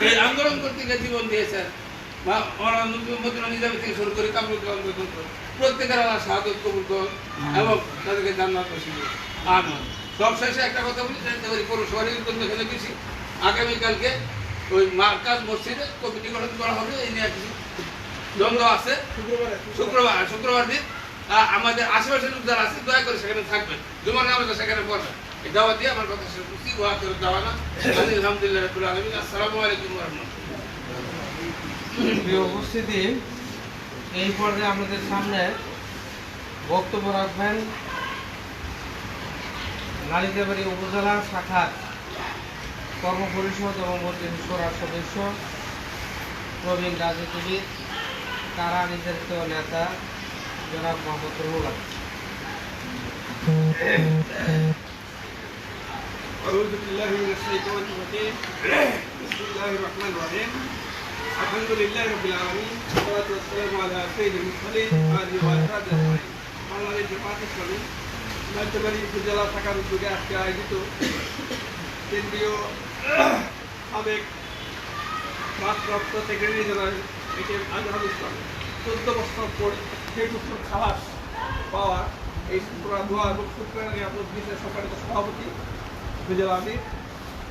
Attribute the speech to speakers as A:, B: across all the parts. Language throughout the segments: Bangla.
A: এই আন্দোলন করতে গিয়ে জীবন দিয়েছেন নিজামী থেকে শুরু করে কামরুল প্রত্যেকের আল্লাহ শাহাদত কবুল কর এবং তাদেরকে জান্নাত নসিব করুন। আমিন। সবশেষে একটা কথা বলি, জানতে পারি পৌরসভার নির্বাচন এখানে কিছু আগামীকালকে ওই মার্কাজ মসজিদে কমিটি গঠন করা হবে। এই নিয়ে কিছু দ্বন্দ্ব আছে। শুক্রবার দিন আমাদের আশেপাশের লোক যারা আছে দয়া করে সেখানে থাকবেন, জুমার নামাজে সেখানে পড়বেন। এই দাওয়া দিয়ে আমার কথা শেষ করছি। দাওয়ানা আলহামদুলিল্লাহ রাব্বিল আলামিন। আসসালামু আলাইকুম ওয়া রাহমাতুল্লাহ।
B: প্রিয় উপস্থিতি, এই পর্যায়ে আমাদের সামনে বক্তব্য রাখবেন নালিতাবাড়ী উপজেলা শাখার কর্মপরিষদ এবং মজলিস শোরার সদস্য, প্রবীণ রাজনীতিবিদ, কারা নির্যাতিত নেতা জনাব মোহাম্মদ রুহুল আমিন।
C: আউযু বিল্লাহি মিনাশ শাইতানির রাজীম। বিসমিল্লাহির রহমানির রহিম। আলহামদুলিল্লাহি রাব্বিল আলামিন। ওয়াসসালাতু ওয়াসসালামু আলা সাইয়্যিদিল মুরসালিন আলিহি ওয়া সাহবিহি আজমাইন। বাংলাদেশ জামায়াত ইসলামী নালিতাবাড়ী উপজেলা শাখার উদ্যোগে আজকে আয়োজিত কেন্দ্রীয় সাবেক ভারপ্রাপ্ত সেক্রেটারি জেনারেল একে আজহারুল ইসলাম 14 বছর পরে খালাস পাওয়া এই পুরা দোয়া এবং শুক্রানি মজলিসের সম্মানিত সভাপতি, উপজেলা আমির,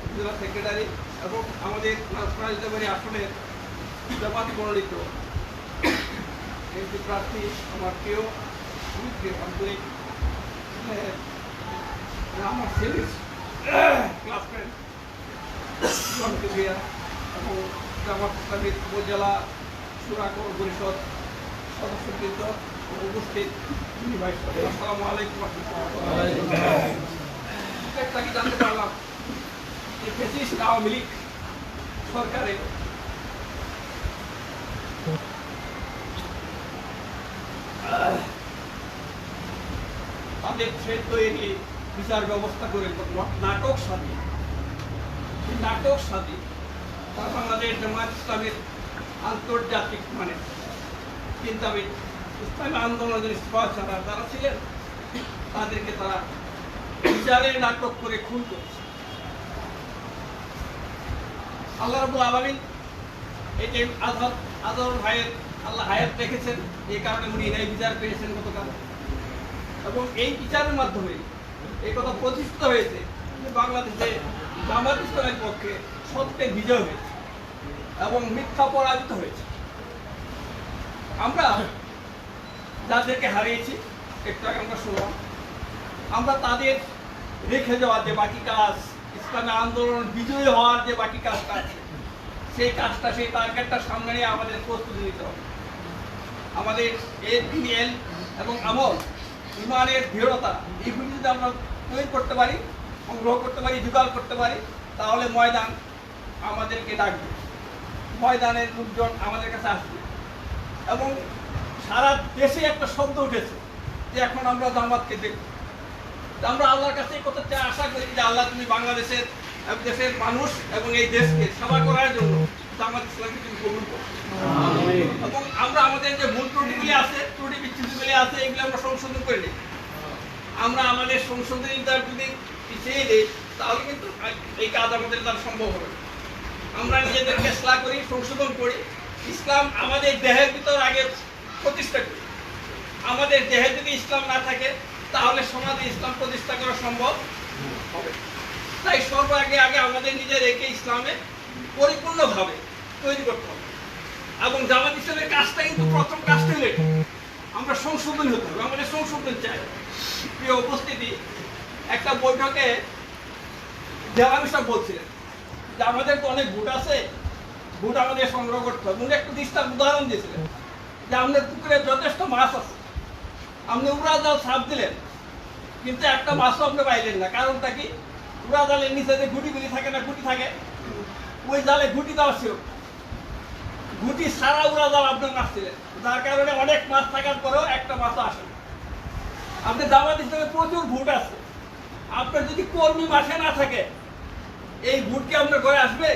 C: উপজেলা সেক্রেটারি এবং আমাদের নালিতাবাড়ী আসনের জামাতি মনোনীত এমপি প্রার্থী আমার প্রিয় আন্তরিক আমার সেভিস ক্লাসমেট এবং জামাত ইসলামী উপজেলা শূরা পরিষদ সদস্যবৃন্দ উপস্থিত। আসসালামু আলাইকুম। কি জানতে পারলাম যে ফ্যাসিস্ট আওয়ামী লীগ সরকারে তাদের থ্রেড তৈরি বিচার ব্যবস্থা করে নাটক সাজি তার বাংলাদেশ জামায়াত ইসলামের আন্তর্জাতিক মানে চিন্তাবিদ, ইসলামী আন্দোলনের ইস্পাহারা যারা ছিলেন তাদেরকে তারা বিচারের নাটক করে খুন করেছে। আল্লাহ রাব্বুল আলামিন এই যে আজহার ভাইয়ের আল্লাহ হায়াত রেখেছেন, এই কারণে উনি ন্যায় বিচার পেয়েছেন গতকাল। এবং এই বিচারের মাধ্যমে এই কথা প্রতিষ্ঠিত হয়েছে যে বাংলাদেশে জামায়াত ইসলামের পক্ষে সত্যের বিজয় হয়েছে এবং মিথ্যা পরাজিত হয়েছে। আমরা যাদেরকে হারিয়েছি একটু আগে আমরা শুনলাম, আমরা তাদের রেখে যাওয়ার যে বাকি কাজ, ইসলামী আন্দোলন বিজয়ী হওয়ার যে বাকি কাজটা আছে, সেই কাজটা, সেই টার্গেটটা সামনে নিয়ে আমাদের প্রস্তুতি নিতে হবে। আমাদের এল এবং আমল, ইমানের দৃঢ়তা, এইগুলি যদি আমরা তৈরি করতে পারি, সংগ্রহ করতে পারি, জোগাড় করতে পারি, তাহলে ময়দান আমাদেরকে ডাকবে, ময়দানের লোকজন আমাদের কাছে আসবে। এবং সারা দেশে একটা শব্দ উঠেছে যে এখন আমরা জামাতকে দেখব। আমরা আল্লাহর কাছে এই কথা আশা করি যে আল্লাহ তুমি বাংলাদেশের দেশের মানুষ এবং এই দেশকে সেবা করার জন্য জামাত ইসলামকে তুমি কবুল করো। এবং আমরা আমাদের যে ভুল ত্রুটিগুলি আছে, ত্রুটি বিচ্যুতিগুলি আছে, এগুলো আমরা সংশোধন করে নিই। আমরা আমাদের সংশোধনীটা যদি পিছিয়ে দিই তাহলে কিন্তু এই কাজ আমাদের দ্বারা সম্ভব হবে। আমরা নিজেদেরকে ইসলাম করি, সংশোধন করি, ইসলাম আমাদের দেহের ভিতর আগে প্রতিষ্ঠা করি। আমাদের দেহে যদি ইসলাম না থাকে তাহলে সমাজে ইসলাম প্রতিষ্ঠা করা সম্ভব হবে। তাই সর্বাগে আগে আমাদের নিজের একে ইসলামে পরিপূর্ণভাবে তৈরি করতে হবে। এবং জামাত ইসলামের কাজটা কিন্তু প্রথম কাজটা হলে আমরা সংশোধন হতে হবে, আমাদের সংশোধন চাই। প্রিয় উপস্থিতি, একটা বৈঠকে জেলামি সাহেব বলছিলেন যে আমাদের তো অনেক ভোট আছে, ভোট আমাদের সংগ্রহ করতে হবে। উনি একটু দৃষ্টান্ত উদাহরণ দিয়েছিলেন যে আমাদের পুকুরে যথেষ্ট মাছ আছে, আপনি উড়া জাল ছাপ দিলেন কিন্তু একটা মাছও আপনি পাইলেন না। কারণটা কি? উড়া জালের নিচে যে গুটিগুলি থাকে না, গুটি থাকে, ওই জালে গুটি দেওয়া ছিল, গুটি সারা উড়া জাল আপনি মারছিলেন, যার কারণে অনেক মাছ থাকার পরেও একটা মাছও আসে না। আপনি জামাত ইসলামে প্রচুর ভোট আছে, আপনার যদি কর্মী মাসে না থাকে এই ভোট কি আপনার ঘরে আসবে?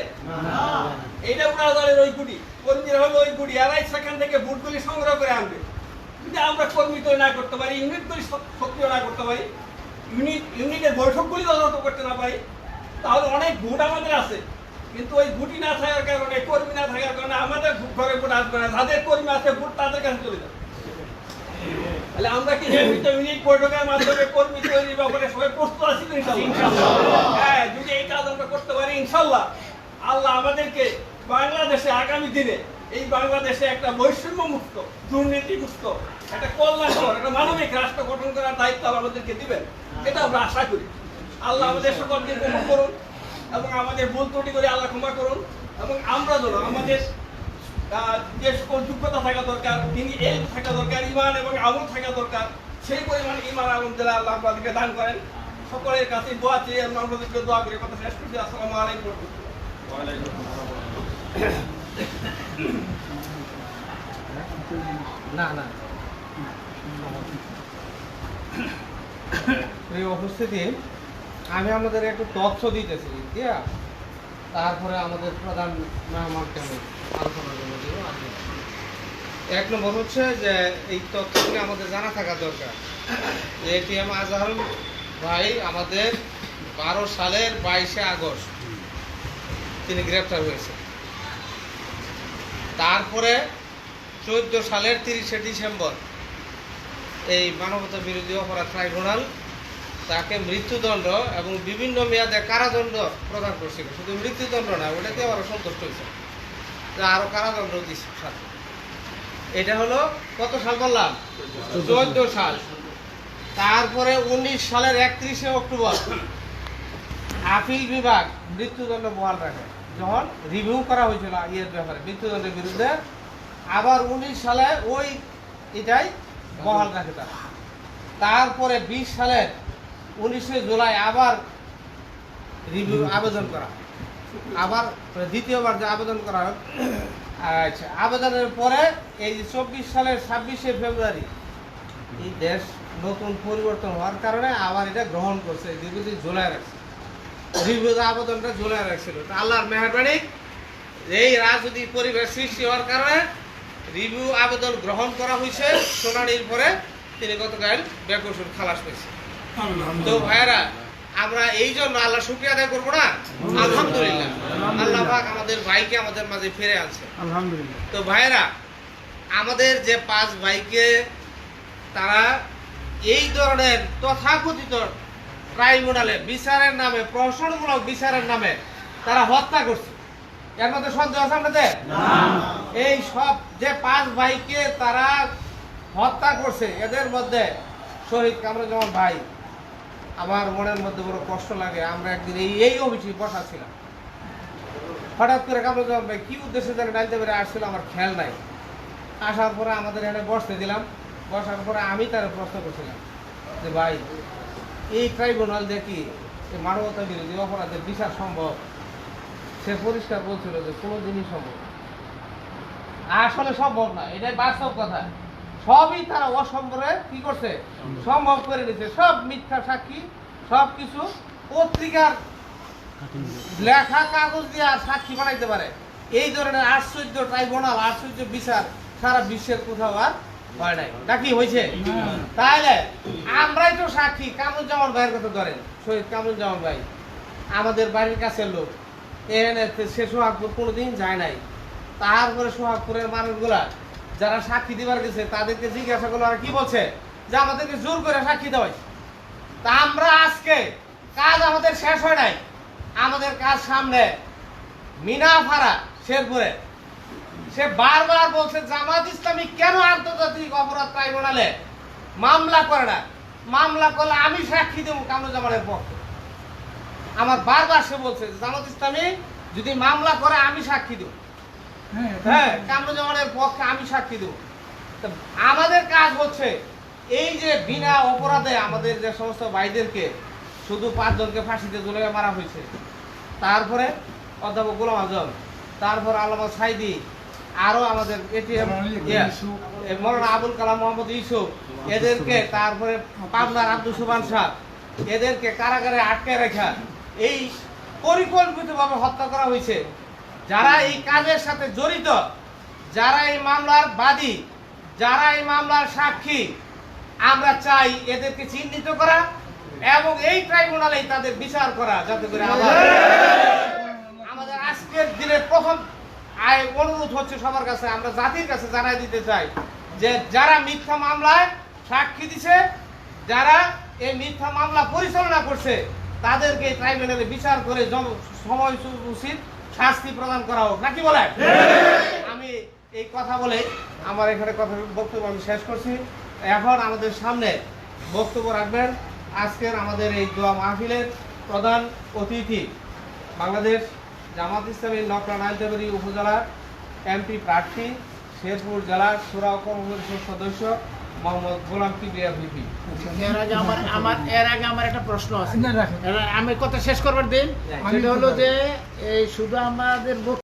C: এইটা উড়া জালের ওই গুটি, কর্মীরা হলো ওই গুটি, এরাই সেখান থেকে ভোটগুলি সংগ্রহ করে আনবে। যদি আমরা কর্মী তৈরি না করতে পারি, ইউনিটগুলি সক্রিয় না করতে পারি, ইউনিটের বৈঠকগুলি তদন্ত করতে না পারি, তাহলে অনেক ভোট আমাদের আছে কিন্তু ওই গুটি না থাকার কারণে, কর্মী না থাকার কারণে আমাদের ঘরে ভোট আসবে না। যাদের কর্মী আছে ভোট তাদের কাছে চলে যাবে। তাহলে আমরা কি ইউনিট বৈঠকের মাধ্যমে কর্মী তৈরির ব্যাপারে সবাই প্রস্তুত আছি তো ইনশাআল্লাহ? হ্যাঁ, যদি এই কাজ আমরা করতে পারি ইনশাআল্লাহ, আল্লাহ আমাদেরকে বাংলাদেশে আগামী দিনে এই বাংলাদেশে একটা বৈষম্য মুক্ত, দুর্নীতি মুক্ত, একটা কল্যাণকর, একটা মানবিক রাষ্ট্র গঠন করার দায়িত্ব আল্লাহ আমাদেরকে দিবেন, এটা আমরা আশা করি। আল্লাহ আমাদের সকলকে কবুল করুন এবং আমাদের ভুল ত্রুটি করে আল্লাহ ক্ষমা করুন, এবং আমরা যেন আমাদের যে সকল যোগ্যতা থাকা দরকার, তিনি এলম থাকা দরকার, ঈমান এবং আমল থাকা দরকার, সেই পরিমাণ ঈমান আমল দিলে আল্লাহ আমাদেরকে দান করেন। সকলের কাছে দোয়া চেয়ে আমরা আমাদেরকে দোয়া করে কথা শেষ করছি। আসসালামু আলাইকুম।
B: না না প্রিয় উপস্থিতি, আমি আমাদের একটু তথ্য দিতেছি, দিয়া তারপরে আমাদের প্রধান মেহমানকে আমি আলোচনার জন্য দিব। এক নম্বর হচ্ছে যে এই তথ্যগুলি আমাদের জানা থাকা দরকার যে এটিএম আজহারুল ভাই আমাদের 12 সালের 22শে আগস্ট তিনি গ্রেপ্তার হয়েছে। তারপরে 14 সালের 30শে ডিসেম্বর এই মানবতা বিরোধী অপরাধ ট্রাইব্যুনাল তাকে মৃত্যুদণ্ড এবং বিভিন্ন মেয়াদে কারাদণ্ড প্রদান করছিল। শুধু মৃত্যুদণ্ড না, ওটাতে আরও সন্তুষ্ট হয়েছে, যে আরও কারাদণ্ড দিচ্ছে সাথে। এটা হলো কত সাল বললাম? 14 সাল। তারপরে 19 সালের 31শে অক্টোবর আপিল বিভাগ মৃত্যুদণ্ড বহাল রাখে, যখন রিভিউ করা হয়েছিল ইয়ের ব্যাপারে মৃত্যুদণ্ডের বিরুদ্ধে। আবার 19 সালে ওই এটাই বহাল রাখে তারা। তারপরে 20 সালের 19শে জুলাই আবার রিভিউ আবেদন করা, আবার দ্বিতীয়বার যে আবেদন করা হয়। আচ্ছা, আবেদনের পরে এই 24 সালের 26শে ফেব্রুয়ারি এই দেশ নতুন পরিবর্তন হওয়ার কারণে আবার এটা গ্রহণ করছে, দীর্ঘদিন ঝুলাই রাখছে, রিভিউ আবেদনটা ঝুলাই রাখছিল। আল্লাহর মেহেরবানি, এই রাজনৈতিক পরিবেশ সৃষ্টি হওয়ার কারণে রিভিউ আবেদন গ্রহণ করা হয়েছে। শুনানির পরে তিনি গতকাল বেকসুর খালাস পেয়েছে। তো ভাইয়েরা, আমরা এই জন্য আল্লাহ শুকরিয়া আদায় করবো না? আলহামদুলিল্লাহ, আল্লাহ পাক আমাদের ভাইকে আমাদের মাঝে ফিরে আনছে, আলহামদুলিল্লাহ। তো ভাইয়েরা, আমাদের যে 5 ভাইকে তারা এই ধরনের তথাকথিত ট্রাইব্যুনালে বিচারের নামে, প্রহসনমূলক বিচারের নামে তারা হত্যা করছে, এর মধ্যে সন্দেহ আছে আপনাদের? এই সব যে 5 ভাইকে তারা হত্যা করছে, এদের মধ্যে শহীদ কামরুজ্জামান ভাই, আমার মনের মধ্যে বড় কষ্ট লাগে। আমরা একদিন এই অফিসে বসা ছিলাম, হঠাৎ করে কামরুজ্জামান ভাই কি উদ্দেশ্যে যেন ডালতে পেরে আসছিল আমার খেয়াল নাই। আসার পরে আমাদের এখানে বসতে দিলাম, বসার পরে আমি তার প্রশ্ন করছিলাম যে ভাই, এই ট্রাইব্যুনাল দেখি এই মানবতা বিরোধী অপরাধের বিচার সম্ভব? সে পরিষ্কার বলছিল যে কোনোদিনই সম্ভব না, আসলে সম্ভব না, এটাই বাস্তব কথা। সবই তারা অসম্ভবে কি করছে, সম্ভব করে নিচ্ছে। সব মিথ্যা সাক্ষী, সব কিছু পত্রিকার লেখা কাগজ দিয়ে আর সাক্ষী বানাইতে পারে। এই ধরনের আশ্চর্য ট্রাইব্যুনাল, আশ্চর্য বিচার সারা বিশ্বের কোথাও আর হয় নাই, নাকি হয়েছে? তাহলে আমরাই তো সাক্ষী। কামরুজ্জামান ভাইয়ের কথা ধরেন, শহীদ কামরুজ্জামান ভাই আমাদের বাড়ির কাছের লোক, এখানে সে সোহাগপুর কোনোদিন যায় নাই। তারপরে সোহাগপুরের মানুষগুলা যারা সাক্ষী দিবার গেছে তাদেরকে জিজ্ঞাসা করলো, আর কি বলছে যে আমাদেরকে জোর করে সাক্ষী দেওয়া। তা আমরা আজকে কাজ আমাদের শেষ হয় নাই, আমাদের কাজ সামনে। মিনাফারা শেরপুরে সে বারবার বলছে জামাত ইসলামী কেন আন্তর্জাতিক অপরাধ ট্রাইব্যুনালে মামলা করে না, মামলা করলে আমি সাক্ষী দেবো কামরুজ্জামানের পক্ষে। আমার বারবার সে বলছে জামাত ইসলামী যদি মামলা করে আমি সাক্ষী দেব, হ্যাঁ কামরুজ্জামানের পক্ষে আমি সাক্ষী দেব। আমাদের কাজ হচ্ছে এই যে বিনা অপরাধে আমাদের যে সমস্ত ভাইদেরকে শুধু 5 জনকে ফাঁসিতে ঝুলিয়ে মারা হয়েছে, তারপরে অধ্যাপক গোলাম আজম, তারপর আল্লামা সাইদি, আরো আমাদের এটিএম মৌলানা আবুল কালাম মোহাম্মদ ইউসুফ, এদেরকে, তারপরে পাবনার আব্দুল সুবহান শাহ, এদেরকে কারাগারে আটকে রাখা, এই পরিকল্পিতভাবে হত্যা করা হয়েছে। যারা এই কাজের সাথে জড়িত, যারা এই মামলার বাদী, যারা এই মামলার সাক্ষী, আমরা চাই এদেরকে চিহ্নিত করা এবং এই ট্রাইব্যুনালেই তাদের বিচার করা, যাতে করে আমাদের আজকের দিনের প্রথম অনুরোধ হচ্ছে সবার কাছে, আমরা জাতির কাছে জানাই দিতে চাই যে যারা মিথ্যা মামলায় সাক্ষী দিছে, যারা এই মিথ্যা মামলা পরিচালনা করছে, তাদেরকে ট্রাইব্যুনালে বিচার করে সময় উচিত শাস্তি প্রদান করা হোক, নাকি বলে? আমি এই কথা বলে আমার এখানে বক্তব্য আমি শেষ করছি। এখন আমাদের সামনে বক্তব্য রাখবেন আজকের আমাদের এই দোয়া মাহফিলের প্রধান অতিথি, বাংলাদেশ জামাত ইসলামী নকলা নাইলতাবাড়ী উপজেলার এমপি প্রার্থী, শেরপুর জেলার শূরা কর্মপরিষদ সদস্য মোহাম্মদ গোলাম কিবরিয়া ভিপি।
D: এর আগে আমার একটা প্রশ্ন আছে, আমি কথা শেষ করবার দিন। সেটা হলো যে এই শুধু আমাদের